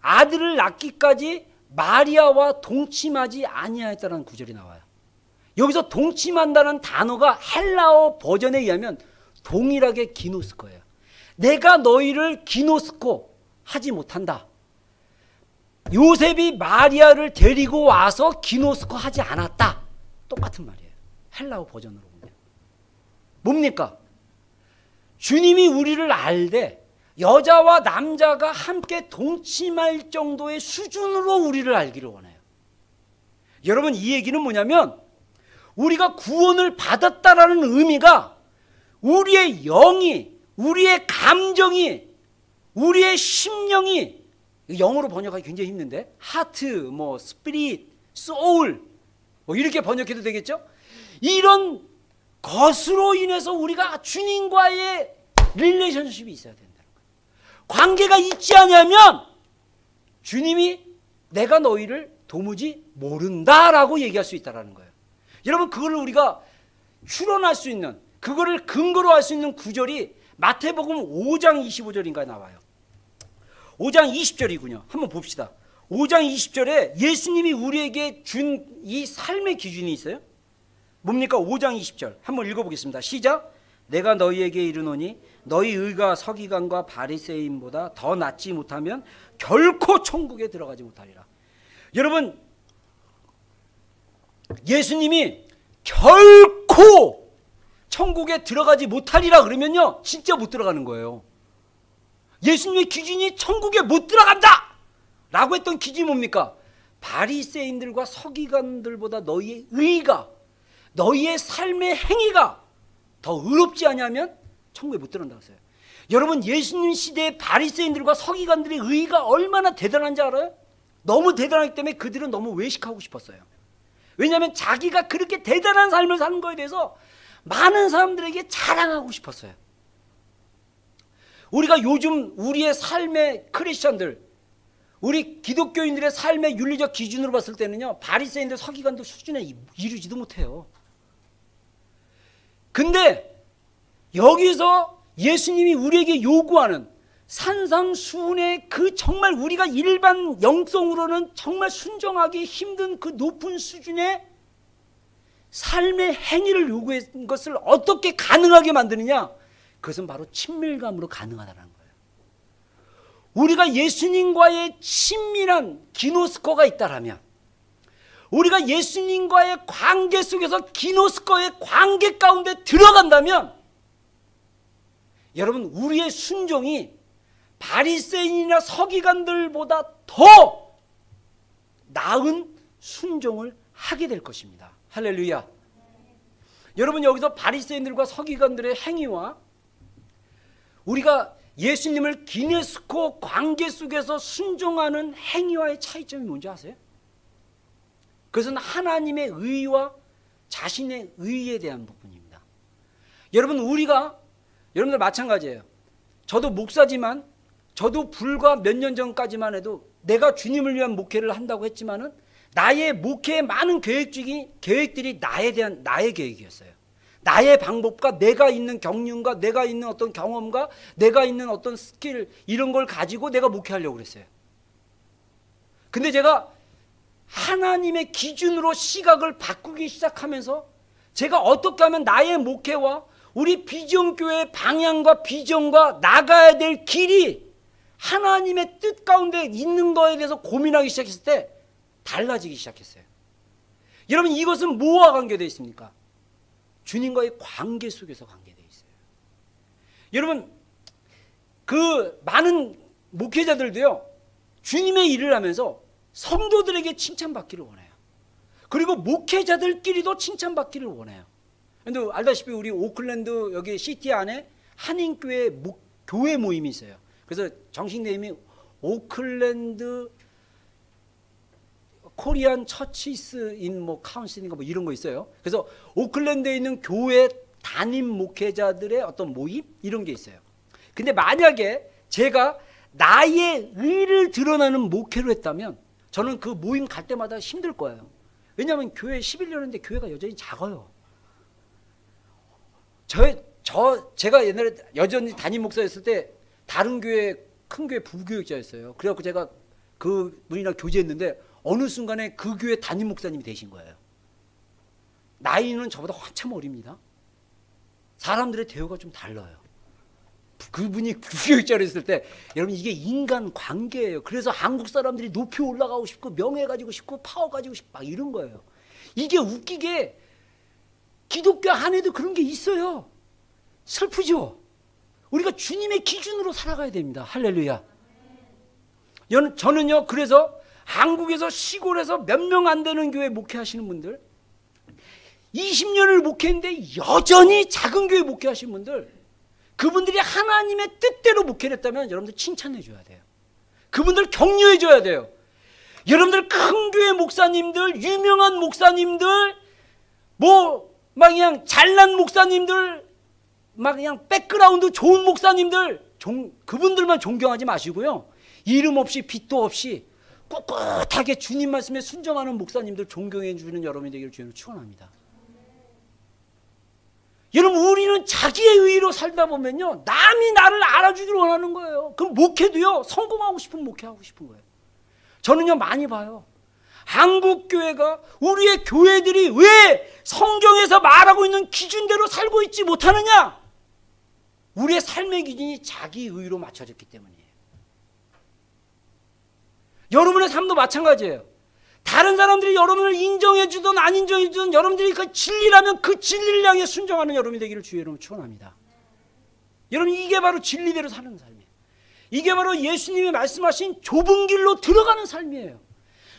아들을 낳기까지 마리아와 동침하지 아니하였다는 구절이 나와요. 여기서 동침한다는 단어가 헬라어 버전에 의하면 동일하게 기노스코예요. 내가 너희를 기노스코 하지 못한다. 요셉이 마리아를 데리고 와서 기노스코 하지 않았다. 똑같은 말이에요. 헬라어 버전으로 보면. 뭡니까? 주님이 우리를 알되 여자와 남자가 함께 동침할 정도의 수준으로 우리를 알기를 원해요. 여러분, 이 얘기는 뭐냐면 우리가 구원을 받았다라는 의미가 우리의 영이, 우리의 감정이, 우리의 심령이, 영어로 번역하기 굉장히 힘든데 하트, 뭐 스피릿, 소울 뭐 이렇게 번역해도 되겠죠? 이런 것으로 인해서 우리가 주님과의 릴레이션십이 있어야 된다는 거예요. 관계가 있지 않으면 주님이 내가 너희를 도무지 모른다라고 얘기할 수 있다는 거예요. 여러분, 그걸 우리가 추론할 수 있는, 그거를 근거로 할 수 있는 구절이 마태복음 5장 25절인가 나와요. 5장 20절이군요. 한번 봅시다. 5장 20절에 예수님이 우리에게 준 이 삶의 기준이 있어요. 뭡니까? 5장 20절 한번 읽어보겠습니다. 시작. 내가 너희에게 이르노니 너희 의가 서기관과 바리새인보다 더 낫지 못하면 결코 천국에 들어가지 못하리라. 여러분, 예수님이 결코 천국에 들어가지 못하리라 그러면요, 진짜 못 들어가는 거예요. 예수님의 기준이 천국에 못 들어간다 라고 했던 기준이 뭡니까? 바리새인들과 서기관들보다 너희의 의가, 너희의 삶의 행위가 더 의롭지 않냐면 천국에 못 들어간다고 했어요. 여러분, 예수님 시대의 바리새인들과 서기관들의 의가 얼마나 대단한지 알아요? 너무 대단하기 때문에 그들은 너무 외식하고 싶었어요. 왜냐하면 자기가 그렇게 대단한 삶을 사는 거에 대해서 많은 사람들에게 자랑하고 싶었어요. 우리가 요즘 우리의 삶의 크리스천들, 우리 기독교인들의 삶의 윤리적 기준으로 봤을 때는요, 바리새인들 서기관들 수준에 이르지도 못해요. 근데 여기서 예수님이 우리에게 요구하는 산상수훈의 그 정말 우리가 일반 영성으로는 정말 순종하기 힘든 그 높은 수준의 삶의 행위를 요구한 것을 어떻게 가능하게 만드느냐? 그것은 바로 친밀감으로 가능하다는 거예요. 우리가 예수님과의 친밀한 기노스코가 있다라면, 우리가 예수님과의 관계 속에서 기노스코의 관계 가운데 들어간다면, 여러분, 우리의 순종이 바리새인이나 서기관들보다 더 나은 순종을 하게 될 것입니다. 할렐루야. 여러분, 여기서 바리새인들과 서기관들의 행위와 우리가 예수님을 기네스코 관계 속에서 순종하는 행위와의 차이점이 뭔지 아세요? 그것은 하나님의 의와 자신의 의에 대한 부분입니다. 여러분, 여러분들 마찬가지예요. 저도 목사지만, 저도 불과 몇 년 전까지만 해도 내가 주님을 위한 목회를 한다고 했지만은 나의 목회의 많은 계획들이 나에 대한 나의 계획이었어요. 나의 방법과 내가 있는 경륜과 내가 있는 어떤 경험과 내가 있는 어떤 스킬, 이런 걸 가지고 내가 목회하려고 그랬어요. 근데 제가 하나님의 기준으로 시각을 바꾸기 시작하면서 제가 어떻게 하면 나의 목회와 우리 비전교회의 방향과 비전과 나가야 될 길이 하나님의 뜻 가운데 있는 거에 대해서 고민하기 시작했을 때 달라지기 시작했어요. 여러분, 이것은 뭐와 관계되어 있습니까? 주님과의 관계 속에서 관계되어 있어요. 여러분, 그 많은 목회자들도요, 주님의 일을 하면서 성도들에게 칭찬받기를 원해요. 그리고 목회자들끼리도 칭찬받기를 원해요. 근데 알다시피 우리 오클랜드 여기 시티 안에 한인교회 교회 모임이 있어요. 그래서 정식 네임이 오클랜드 코리안 처치스 인 뭐 카운슬인가 뭐 이런 거 있어요. 그래서 오클랜드에 있는 교회 담임 목회자들의 어떤 모임 이런 게 있어요. 근데 만약에 제가 나의 의를 드러나는 목회로 했다면 저는 그 모임 갈 때마다 힘들 거예요. 왜냐하면 교회 11년 했는데 교회가 여전히 작아요. 제가 옛날에 여전히 담임 목사였을 때 다른 교회, 큰 교회 부교육자였어요. 그래갖고 제가 그 분이랑 교제했는데 어느 순간에 그 교회 담임 목사님이 되신 거예요. 나이는 저보다 한참 어립니다. 사람들의 대우가 좀 달라요. 그분이 부교육자로 했을 때, 여러분, 이게 인간 관계예요. 그래서 한국 사람들이 높이 올라가고 싶고 명예 가지고 싶고 파워 가지고 싶고 막 이런 거예요. 이게 웃기게 기독교 안에도 그런 게 있어요. 슬프죠? 우리가 주님의 기준으로 살아가야 됩니다. 할렐루야. 저는요, 그래서 한국에서 시골에서 몇 명 안 되는 교회 목회하시는 분들, 20년을 목회했는데 여전히 작은 교회 목회하시는 분들, 그분들이 하나님의 뜻대로 목회를 했다면 여러분들 칭찬해 줘야 돼요. 그분들 격려해 줘야 돼요. 여러분들 큰 교회 목사님들, 유명한 목사님들, 막 그냥 잘난 목사님들, 막 그냥 백그라운드 좋은 목사님들, 그분들만 존경하지 마시고요, 이름 없이 빚도 없이 꿋꿋하게 주님 말씀에 순종하는 목사님들 존경해 주는 여러분이 되기를 주님으로 축원합니다. 여러분, 우리는 자기의 의의로 살다 보면요, 남이 나를 알아주기를 원하는 거예요. 그럼 목회도요, 성공하고 싶으면 목회하고 싶은 거예요. 저는요, 많이 봐요. 한국 교회가, 우리의 교회들이 왜 성경에서 말하고 있는 기준대로 살고 있지 못하느냐? 우리의 삶의 기준이 자기 의의로 맞춰졌기 때문이에요. 여러분의 삶도 마찬가지예요. 다른 사람들이 여러분을 인정해 주든 안 인정해 주든 여러분들이 그 진리라면 그 진리를 향해 순종하는 여러분이 되기를 주의 이름으로 축원합니다. 여러분, 이게 바로 진리대로 사는 삶이에요. 이게 바로 예수님이 말씀하신 좁은 길로 들어가는 삶이에요.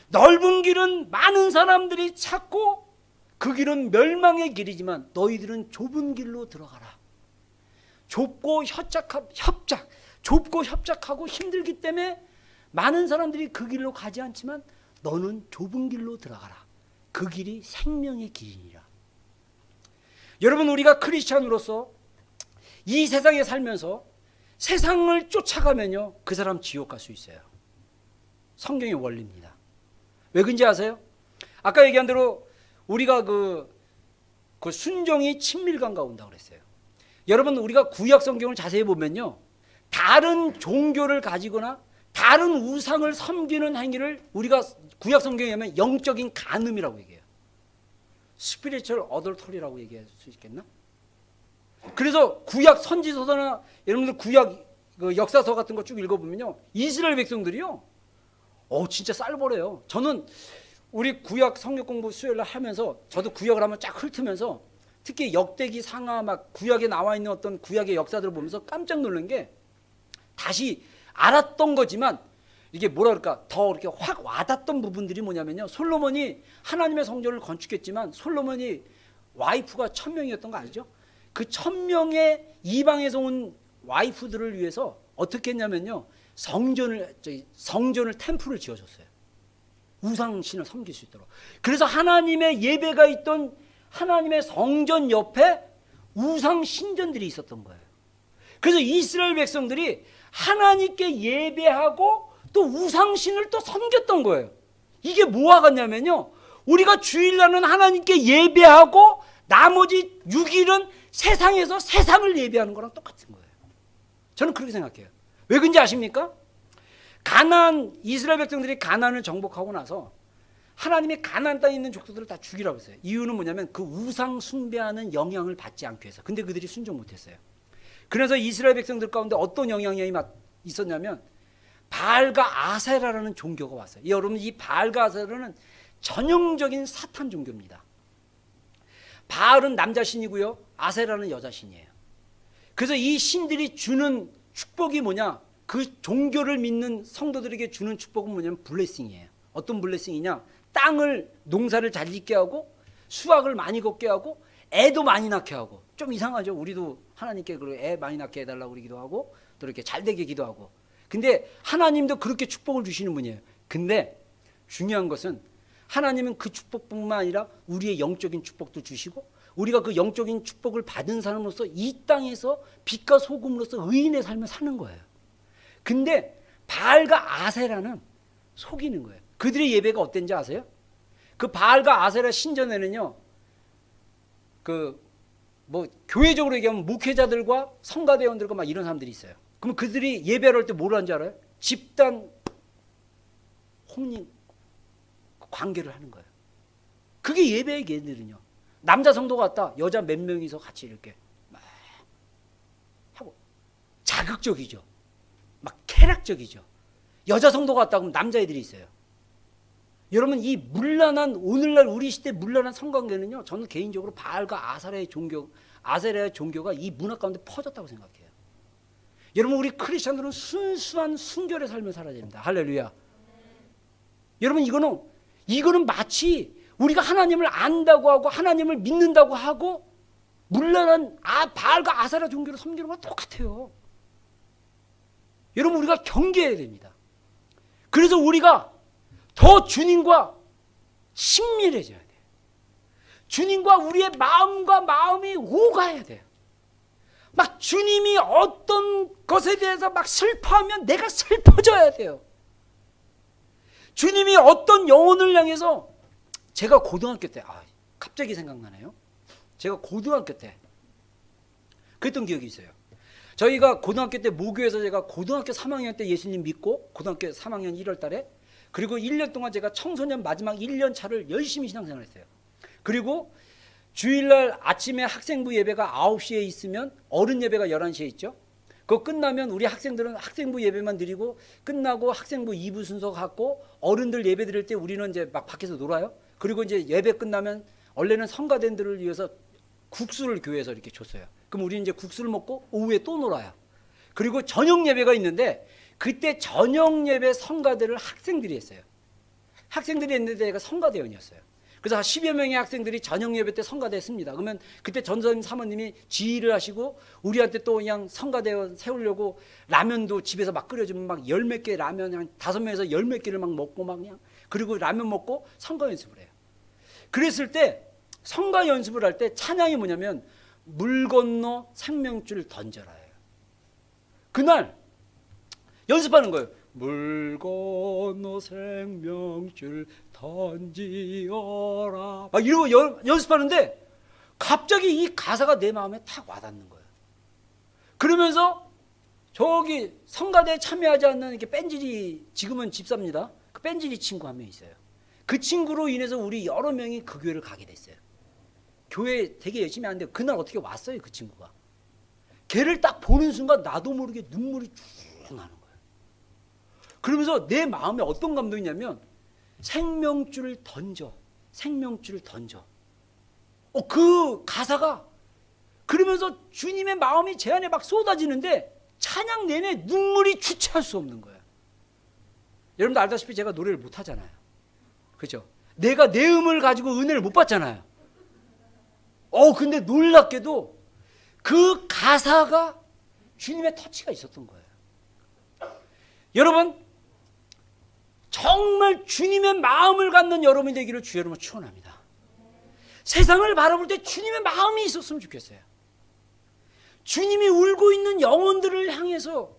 넓은 길은 많은 사람들이 찾고 그 길은 멸망의 길이지만 너희들은 좁은 길로 들어가라. 좁고 협착하고 힘들기 때문에 많은 사람들이 그 길로 가지 않지만 너는 좁은 길로 들어가라. 그 길이 생명의 길이니라. 여러분, 우리가 크리스찬으로서 이 세상에 살면서 세상을 쫓아가면요, 그 사람 지옥 갈 수 있어요. 성경의 원리입니다. 왜 그런지 아세요? 아까 얘기한 대로 우리가 그 순종이 친밀감과 온다고 그랬어요. 여러분, 우리가 구약 성경을 자세히 보면요, 다른 종교를 가지거나 다른 우상을 섬기는 행위를 우리가 구약 성경에 하면 영적인 간음이라고 얘기해요. 스피리추얼 어덜터리라고 얘기할 수 있겠나? 그래서 구약 선지서나 여러분들 구약 그 역사서 같은 거 쭉 읽어보면요, 이스라엘 백성들이요, 진짜 쌀벌해요. 저는 우리 구약 성경 공부 수요일날 하면서 저도 구약을 한번 쫙 훑으면서 특히 역대기 상하 막 구약에 나와 있는 어떤 구약의 역사들을 보면서 깜짝 놀란 게, 다시 알았던 거지만 이게 뭐라 그럴까, 더 이렇게 확 와닿던 부분들이 뭐냐면요, 솔로몬이 하나님의 성전을 건축했지만 솔로몬이 와이프가 1000명이었던 거 알죠? 그 1000명의 이방에서 온 와이프들을 위해서 어떻게 했냐면요, 성전을 템플을 지어줬어요. 우상신을 섬길 수 있도록. 그래서 하나님의 예배가 있던 하나님의 성전 옆에 우상 신전들이 있었던 거예요. 그래서 이스라엘 백성들이 하나님께 예배하고 또 우상신을 또 섬겼던 거예요. 이게 뭐와 같냐면요, 우리가 주일날은 하나님께 예배하고 나머지 6일은 세상에서 세상을 예배하는 거랑 똑같은 거예요. 저는 그렇게 생각해요. 왜 그런지 아십니까? 이스라엘 백성들이 가나안을 정복하고 나서 하나님의 가나안 땅에 있는 족속들을 다 죽이라고 했어요. 이유는 뭐냐면 그 우상 숭배하는 영향을 받지 않기 위해서. 근데 그들이 순종 못했어요. 그래서 이스라엘 백성들 가운데 어떤 영향이 있었냐면 바알과 아세라라는 종교가 왔어요. 여러분, 이 바알과 아세라는 전형적인 사탄 종교입니다. 바알은 남자신이고요, 아세라는 여자신이에요. 그래서 이 신들이 주는 축복이 뭐냐, 그 종교를 믿는 성도들에게 주는 축복은 뭐냐면 블레싱이에요. 어떤 블레싱이냐, 농사를 잘 짓게 하고 수확을 많이 걷게 하고 애도 많이 낳게 하고. 좀 이상하죠? 우리도 하나님께 애 많이 낳게 해달라고 그러기도 하고 또 이렇게 잘 되게 기도하고. 근데 하나님도 그렇게 축복을 주시는 분이에요. 근데 중요한 것은 하나님은 그 축복뿐만 아니라 우리의 영적인 축복도 주시고, 우리가 그 영적인 축복을 받은 사람으로서 이 땅에서 빛과 소금으로서 의인의 삶을 사는 거예요. 근데 바알과 아세라는 속이는 거예요. 그들의 예배가 어땠는지 아세요? 그 바알과 아세라 신전에는요, 교회적으로 얘기하면 목회자들과 성가대원들과 막 이런 사람들이 있어요. 그럼 그들이 예배를 할 때 뭘 하는지 알아요? 집단 혼인 관계를 하는 거예요. 그게 예배의 걔들은요. 남자 성도가 왔다, 여자 몇 명이서 같이 이렇게 막 하고, 자극적이죠. 막 쾌락적이죠. 여자 성도가 왔다 그러면 남자애들이 있어요. 여러분, 이 문란한, 오늘날 우리 시대 문란한 성관계는요, 저는 개인적으로 바알과 아세라의 종교가 이 문화 가운데 퍼졌다고 생각해요. 여러분 우리 크리스천들은 순수한 순결의 삶을 살아야 됩니다. 할렐루야. 여러분 이거는 마치 우리가 하나님을 안다고 하고 하나님을 믿는다고 하고 물란한 바알과 아세라 종교를 섬기는 거랑 똑같아요. 여러분 우리가 경계해야 됩니다. 그래서 우리가 더 주님과 친밀해져야 돼요. 주님과 우리의 마음과 마음이 오가야 돼요. 막 주님이 어떤 것에 대해서 막 슬퍼하면 내가 슬퍼져야 돼요. 주님이 어떤 영혼을 향해서, 제가 고등학교 때 갑자기 생각나네요. 제가 고등학교 때 그랬던 기억이 있어요. 저희가 고등학교 때 모교에서 제가 고등학교 3학년 때 예수님 믿고 고등학교 3학년 1월 달에, 그리고 1년 동안 제가 청소년 마지막 1년 차를 열심히 신앙생활을 했어요. 그리고 주일날 아침에 학생부 예배가 9시에 있으면 어른 예배가 11시에 있죠. 그거 끝나면 우리 학생들은 학생부 예배만 드리고 끝나고 학생부 2부 순서 갖고 어른들 예배 드릴 때 우리는 이제 막 밖에서 놀아요. 그리고 이제 예배 끝나면 원래는 성가대들을 위해서 국수를 교회에서 이렇게 줬어요. 그럼 우리는 이제 국수를 먹고 오후에 또 놀아요. 그리고 저녁 예배가 있는데 그때 저녁 예배 성가대를 학생들이 했어요. 학생들이 했는데 제가 성가대원이었어요. 그래서 10여 명의 학생들이 저녁 예배 때 성가대 했습니다. 그러면 그때 전선생님 사모님이 지휘를 하시고 우리한테 또 그냥 성가대원 세우려고 라면도 집에서 막 끓여주면 막 열 몇 개 라면 한 5명에서 열 몇 개를 막 먹고 막 그냥, 그리고 라면 먹고 성가 연습을 해요. 그랬을 때 성가 연습을 할 때 찬양이 뭐냐면 물 건너 생명줄 던져라예요. 그날 연습하는 거예요. 물 건너 생명줄 던지어라 막 이러고 연습하는데 갑자기 이 가사가 내 마음에 탁 와닿는 거예요. 그러면서 저기 성가대에 참여하지 않는 이렇게 뺀질이, 지금은 집사입니다. 그 뺀질이 친구 한 명 있어요. 그 친구로 인해서 우리 여러 명이 그 교회를 가게 됐어요. 교회 되게 열심히 하는데 그날 어떻게 왔어요. 그 친구가. 걔를 딱 보는 순간 나도 모르게 눈물이 쭉 나는 거예요. 그러면서 내 마음에 어떤 감동이냐면 생명줄을 던져, 생명줄을 던져. 그 가사가, 그러면서 주님의 마음이 제 안에 막 쏟아지는데 찬양 내내 눈물이 주체할 수 없는 거예요. 여러분도 알다시피 제가 노래를 못 하잖아요. 그렇죠? 내가 내 음을 가지고 은혜를 못 받잖아요. 근데 놀랍게도 그 가사가 주님의 터치가 있었던 거예요. 여러분, 정말 주님의 마음을 갖는 여러분이 되기를 주 여러분 축원합니다. 세상을 바라볼 때 주님의 마음이 있었으면 좋겠어요. 주님이 울고 있는 영혼들을 향해서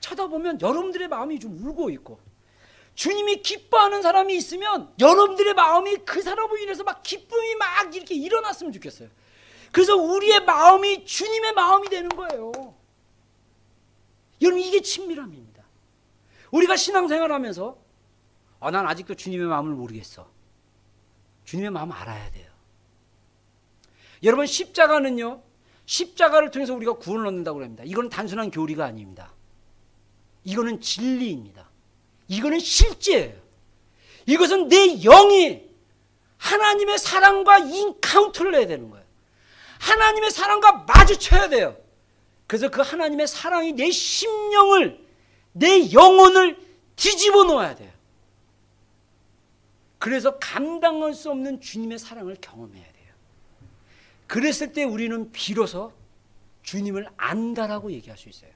쳐다보면 여러분들의 마음이 좀 울고 있고, 주님이 기뻐하는 사람이 있으면 여러분들의 마음이 그 사람으로 인해서 막 기쁨이 막 이렇게 일어났으면 좋겠어요. 그래서 우리의 마음이 주님의 마음이 되는 거예요. 여러분, 이게 친밀함입니다. 우리가 신앙생활하면서 난 아직도 주님의 마음을 모르겠어. 주님의 마음을 알아야 돼요. 여러분, 십자가는요, 십자가를 통해서 우리가 구원을 얻는다고 합니다. 이건 단순한 교리가 아닙니다. 이거는 진리입니다. 이거는 실제예요. 이것은 내 영이 하나님의 사랑과 인카운트를 해야 되는 거예요. 하나님의 사랑과 마주쳐야 돼요. 그래서 그 하나님의 사랑이 내 심령을, 내 영혼을 뒤집어 놓아야 돼요. 그래서 감당할 수 없는 주님의 사랑을 경험해야 돼요. 그랬을 때 우리는 비로소 주님을 안다라고 얘기할 수 있어요.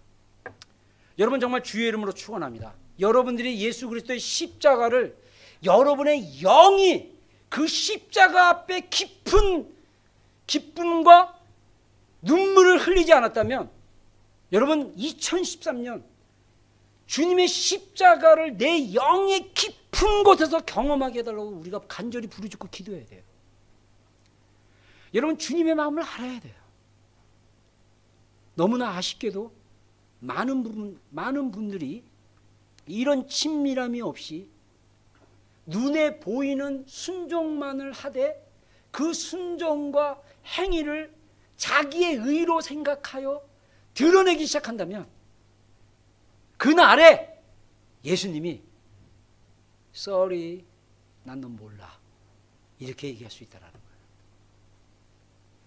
여러분, 정말 주의 이름으로 축원합니다. 여러분들이 예수 그리스도의 십자가를, 여러분의 영이 그 십자가 앞에 깊은 기쁨과 눈물을 흘리지 않았다면, 여러분 2013년 주님의 십자가를 내 영의 깊은 곳에서 경험하게 해달라고 우리가 간절히 부르짖고 기도해야 돼요. 여러분, 주님의 마음을 알아야 돼요. 너무나 아쉽게도 많은 분들이 이런 친밀함이 없이 눈에 보이는 순종만을 하되 그 순종과 행위를 자기의 의로 생각하여 드러내기 시작한다면 그날에 예수님이 sorry, 난 넌 몰라, 이렇게 얘기할 수 있다는 거예요.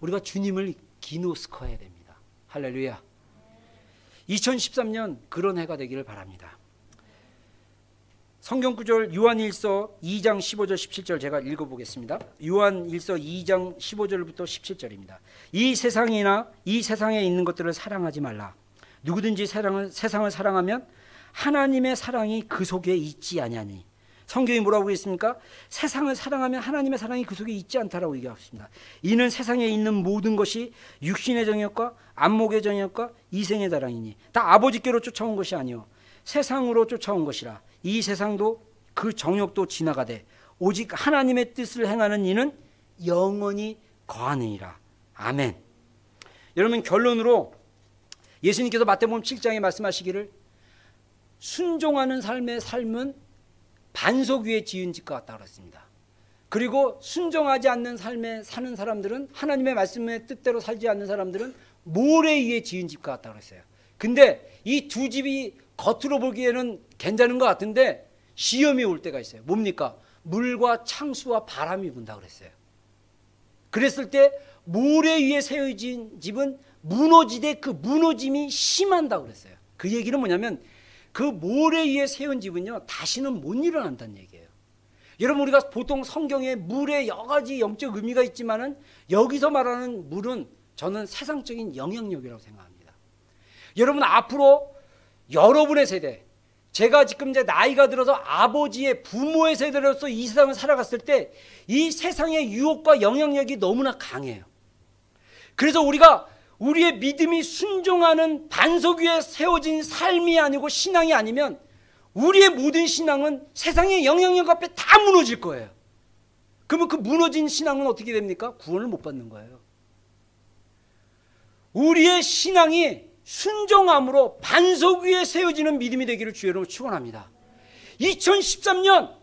우리가 주님을 기노스커해야 됩니다. 할렐루야. 2013년 그런 해가 되기를 바랍니다. 성경구절 요한일서 2장 15절 17절 제가 읽어보겠습니다. 요한일서 2장 15절부터 17절입니다. 이 세상이나 이 세상에 있는 것들을 사랑하지 말라. 누구든지 세상을 사랑하면 하나님의 사랑이 그 속에 있지 아니하니. 성경이 뭐라고 했습니까? 세상을 사랑하면 하나님의 사랑이 그 속에 있지 않다라고 얘기하고 있습니다. 이는 세상에 있는 모든 것이 육신의 정욕과 안목의 정욕과 이생의 다랑이니 다 아버지께로 쫓아온 것이 아니요 세상으로 쫓아온 것이라. 이 세상도 그 정욕도 지나가되 오직 하나님의 뜻을 행하는 이는 영원히 거하느니라. 아멘. 여러분, 결론으로 예수님께서 마태복음 7장에 말씀하시기를 순종하는 삶의 삶은 반석 위에 지은 집과 같다 그랬습니다. 그리고 순종하지 않는 삶에 사는 사람들은, 하나님의 말씀의 뜻대로 살지 않는 사람들은 모래 위에 지은 집과 같다 그랬어요. 근데 이 두 집이 겉으로 보기에는 괜찮은 것 같은데 시험이 올 때가 있어요. 뭡니까? 물과 창수와 바람이 분다 그랬어요. 그랬을 때 모래 위에 세워진 집은 무너지되 그 무너짐이 심한다 그랬어요. 그 얘기는 뭐냐면 그 모래 위에 세운 집은요 다시는 못 일어난다는 얘기예요. 여러분, 우리가 보통 성경에 물에 여러 가지 영적 의미가 있지만은 여기서 말하는 물은 저는 세상적인 영향력이라고 생각합니다. 여러분, 앞으로 여러분의 세대, 제가 지금 이제 나이가 들어서 아버지의 부모의 세대로서 이 세상을 살아갔을 때 이 세상의 유혹과 영향력이 너무나 강해요. 그래서 우리가 우리의 믿음이 순종하는 반석 위에 세워진 삶이 아니고 신앙이 아니면 우리의 모든 신앙은 세상의 영향력 앞에 다 무너질 거예요. 그러면 그 무너진 신앙은 어떻게 됩니까? 구원을 못 받는 거예요. 우리의 신앙이 순종함으로 반석 위에 세워지는 믿음이 되기를 주의 이름으로 축원합니다. 2013년,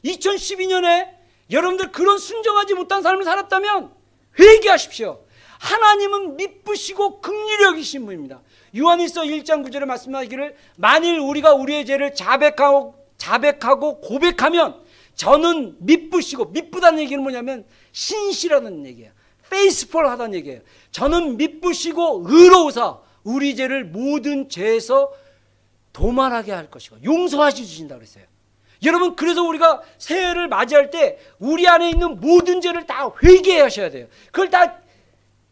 2012년에 여러분들 그런 순종하지 못한 삶을 살았다면 회개하십시오. 하나님은 미쁘시고 긍휼히 분입니다. 요한일서 1장 9절에 말씀하기를 만일 우리가 우리의 죄를 자백하고 고백하면 저는 미쁘시고, 미쁘다는 얘기는 뭐냐면 신실하다는 얘기예요. 페이스풀하다는 얘기예요. 저는 미쁘시고 의로우사 우리 죄를 모든 죄에서 도말하게 할 것이고 용서하시 주신다 그랬어요. 여러분, 그래서 우리가 새해를 맞이할 때 우리 안에 있는 모든 죄를 다 회개하셔야 돼요. 그걸 다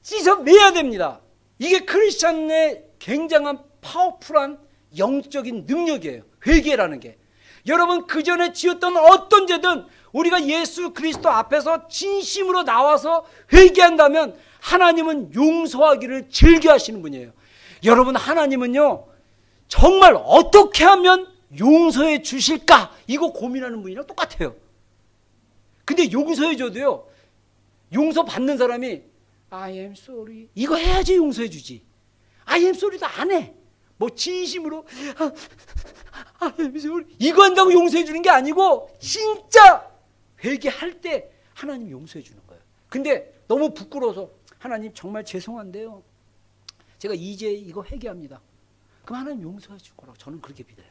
씻어내야 됩니다. 이게 크리스찬의 굉장한 파워풀한 영적인 능력이에요. 회개라는 게. 여러분, 그 전에 지었던 어떤 죄든 우리가 예수 그리스도 앞에서 진심으로 나와서 회개한다면 하나님은 용서하기를 즐겨하시는 분이에요. 여러분, 하나님은요 정말 어떻게 하면 용서해 주실까 이거 고민하는 분이랑 똑같아요. 근데 용서해 줘도요 용서 받는 사람이 I am sorry 이거 해야지 용서해 주지. I am sorry도 안 해. 뭐 진심으로 I am sorry 이거 한다고 용서해 주는 게 아니고 진짜 회개할 때 하나님 용서해 주는 거예요. 근데 너무 부끄러워서 하나님 정말 죄송한데요 제가 이제 이거 회개합니다. 그럼 하나님 용서해 줄 거라고 저는 그렇게 믿어요.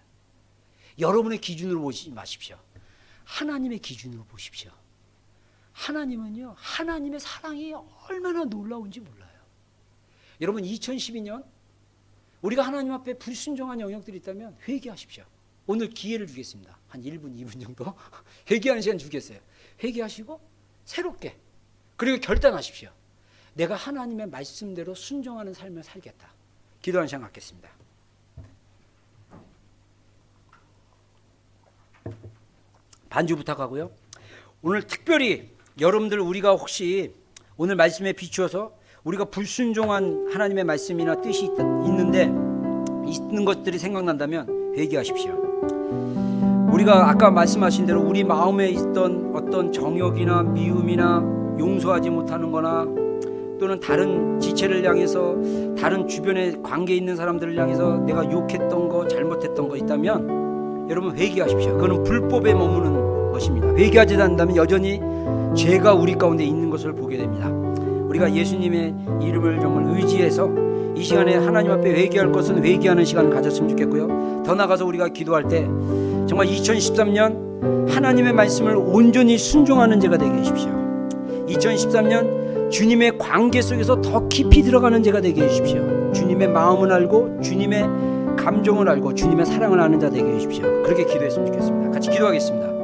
여러분의 기준으로 보시지 마십시오. 하나님의 기준으로 보십시오. 하나님은요 하나님의 사랑이 얼마나 놀라운지 몰라요. 여러분, 2012년 우리가 하나님 앞에 불순종한 영역들이 있다면 회개하십시오. 오늘 기회를 주겠습니다. 한 1분 2분 정도 회개하는 시간 주겠어요. 회개하시고 새롭게, 그리고 결단하십시오. 내가 하나님의 말씀대로 순종하는 삶을 살겠다. 기도하는 시간 갖겠습니다. 반주 부탁하고요. 오늘 특별히 여러분들 우리가 혹시 오늘 말씀에 비추어서 우리가 불순종한 하나님의 말씀이나 뜻이 있는 것들이 생각난다면 회개하십시오. 우리가 아까 말씀하신 대로 우리 마음에 있던 어떤 정욕이나 미움이나 용서하지 못하는 거나 또는 다른 지체를 향해서 다른 주변에 관계에 있는 사람들을 향해서 내가 욕했던 거 잘못했던 거 있다면 여러분 회개하십시오. 그거는 불법에 머무는 것입니다. 회개하지 않는다면 여전히 죄가 우리 가운데 있는 것을 보게 됩니다. 우리가 예수님의 이름을 정말 의지해서 이 시간에 하나님 앞에 회개할 것은 회개하는 시간을 가졌으면 좋겠고요. 더 나아가서 우리가 기도할 때 정말 2013년 하나님의 말씀을 온전히 순종하는 제가 되게 해주십시오. 2013년 주님의 관계 속에서 더 깊이 들어가는 제가 되게 해주십시오. 주님의 마음을 알고 주님의 감정을 알고 주님의 사랑을 아는 자 되게 해주십시오. 그렇게 기도했으면 좋겠습니다. 같이 기도하겠습니다.